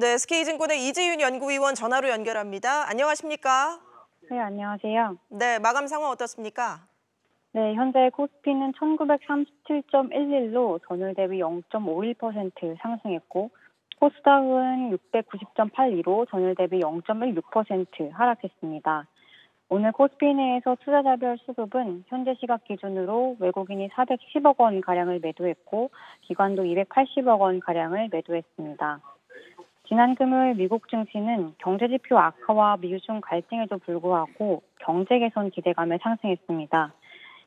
네, SK증권의 이재윤 연구위원 전화로 연결합니다. 안녕하십니까? 네, 안녕하세요. 네, 마감 상황 어떻습니까? 네, 현재 코스피는 1937.11로 전일 대비 0.51% 상승했고, 코스닥은 690.82로 전일 대비 0.16% 하락했습니다. 오늘 코스피 내에서 투자자별 수급은 현재 시각 기준으로 외국인이 410억 원 가량을 매도했고, 기관도 280억 원 가량을 매도했습니다. 지난 금요일 미국 증시는 경제지표 악화와 미중 갈등에도 불구하고 경제 개선 기대감에 상승했습니다.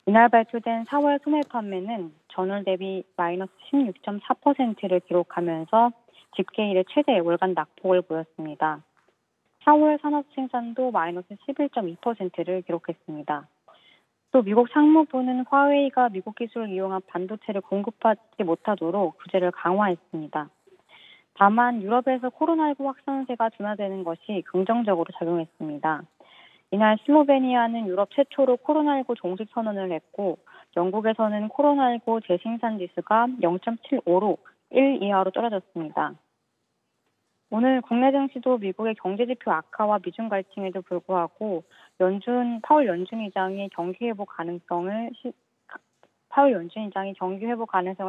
이날 발표된 4월 소매 판매는 전월 대비 마이너스 16.4%를 기록하면서 집계 이래 최대 월간 낙폭을 보였습니다. 4월 산업 생산도 마이너스 11.2%를 기록했습니다. 또 미국 상무부는 화웨이가 미국 기술을 이용한 반도체를 공급하지 못하도록 규제를 강화했습니다. 다만 유럽에서 코로나19 확산세가 둔화되는 것이 긍정적으로 작용했습니다. 이날 슬로베니아는 유럽 최초로 코로나19 종식 선언을 했고, 영국에서는 코로나19 재생산 지수가 0.75로 1 이하로 떨어졌습니다. 오늘 국내 증시도 미국의 경제지표 악화와 미중 갈등에도 불구하고 파월 연준 의장이 경기 회복 가능성을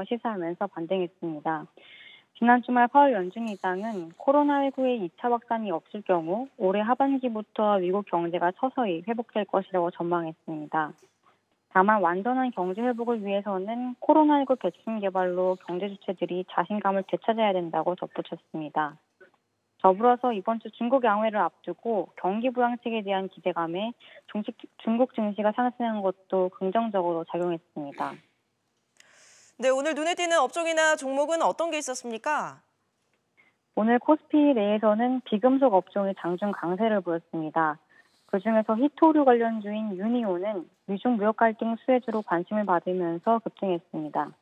시사하면서 반등했습니다. 지난 주말 파월 연준 의장은 코로나19의 2차 확산이 없을 경우 올해 하반기부터 미국 경제가 서서히 회복될 것이라고 전망했습니다. 다만 완전한 경제 회복을 위해서는 코로나19 백신 개발로 경제 주체들이 자신감을 되찾아야 된다고 덧붙였습니다. 더불어서 이번 주 중국 양회를 앞두고 경기 부양책에 대한 기대감에 중국 증시가 상승한 것도 긍정적으로 작용했습니다. 네, 오늘 눈에 띄는 업종이나 종목은 어떤 게 있었습니까? 오늘 코스피 내에서는 비금속 업종이 장중 강세를 보였습니다. 그중에서 히토류 관련주인 유니온은 미중 무역 갈등 수혜주로 관심을 받으면서 급등했습니다.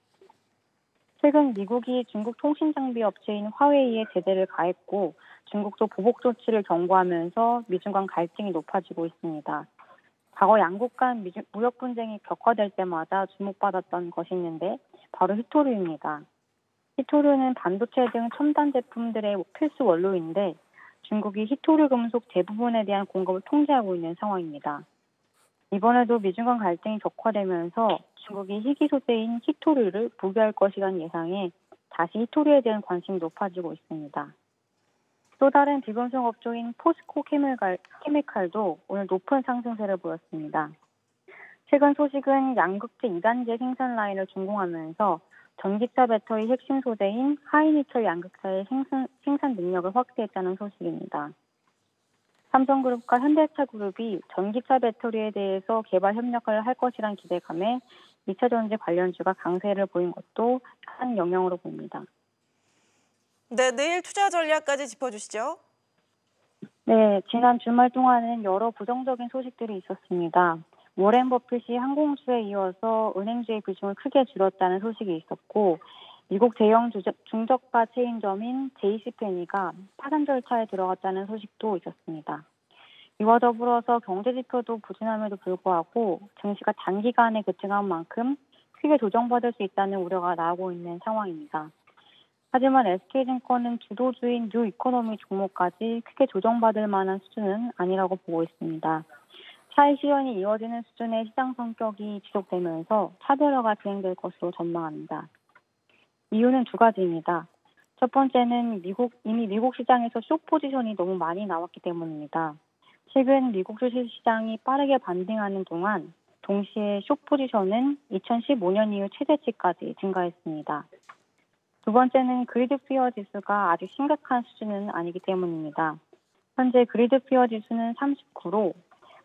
최근 미국이 중국 통신장비 업체인 화웨이에 제재를 가했고 중국도 보복 조치를 경고하면서 미중 간 갈등이 높아지고 있습니다. 과거 양국 간 무역 분쟁이 격화될 때마다 주목받았던 것이 있는데 바로 히토류입니다. 히토류는 반도체 등 첨단 제품들의 필수 원료인데 중국이 히토류 금속 대부분에 대한 공급을 통제하고 있는 상황입니다. 이번에도 미중 간 갈등이 격화되면서 중국이 희귀 소재인 히토류를 부개할 것이라는 예상에 다시 히토류에 대한 관심이 높아지고 있습니다. 또 다른 비금속 업종인 포스코 케미칼도 오늘 높은 상승세를 보였습니다. 최근 소식은 양극재 2단계 생산 라인을 준공하면서 전기차 배터리 핵심 소재인 하이니켈 양극재의 생산 능력을 확대했다는 소식입니다. 삼성그룹과 현대차그룹이 전기차 배터리에 대해서 개발 협력을 할 것이란 기대감에 2차전지 관련주가 강세를 보인 것도 한 영향으로 봅니다. 네, 내일 투자 전략까지 짚어주시죠. 네, 지난 주말 동안은 여러 부정적인 소식들이 있었습니다. 워렌 버핏이 항공주에 이어서 은행주의 비중을 크게 줄였다는 소식이 있었고, 미국 대형 중저가 체인점인 JCPenney가 파산 절차에 들어갔다는 소식도 있었습니다. 이와 더불어서 경제지표도 부진함에도 불구하고 증시가 단기간에 급등한 만큼 크게 조정받을 수 있다는 우려가 나오고 있는 상황입니다. 하지만 SK증권은 주도주인 뉴이코노미 종목까지 크게 조정받을 만한 수준은 아니라고 보고 있습니다. 차익 실현이 이어지는 수준의 시장 성격이 지속되면서 차별화가 진행될 것으로 전망합니다. 이유는 두 가지입니다. 첫 번째는 이미 미국 시장에서 숏 포지션이 너무 많이 나왔기 때문입니다. 최근 미국 주식 시장이 빠르게 반등하는 동안 동시에 숏 포지션은 2015년 이후 최대치까지 증가했습니다. 두 번째는 그리드 피어 지수가 아직 심각한 수준은 아니기 때문입니다. 현재 그리드 피어 지수는 39로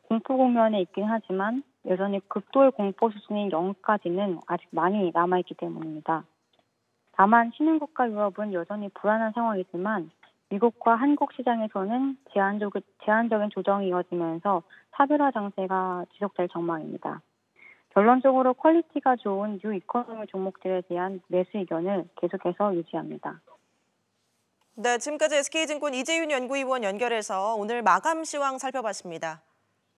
공포 국면에 있긴 하지만 여전히 극도의 공포 수준인 0까지는 아직 많이 남아있기 때문입니다. 다만 신흥국가 유럽은 여전히 불안한 상황이지만 미국과 한국 시장에서는 제한적인 조정이 이어지면서 차별화 장세가 지속될 전망입니다. 결론적으로 퀄리티가 좋은 뉴 이코노미 종목들에 대한 매수 의견을 계속해서 유지합니다. 네, 지금까지 SK증권 이재윤 연구위원 연결해서 오늘 마감 시황 살펴봤습니다.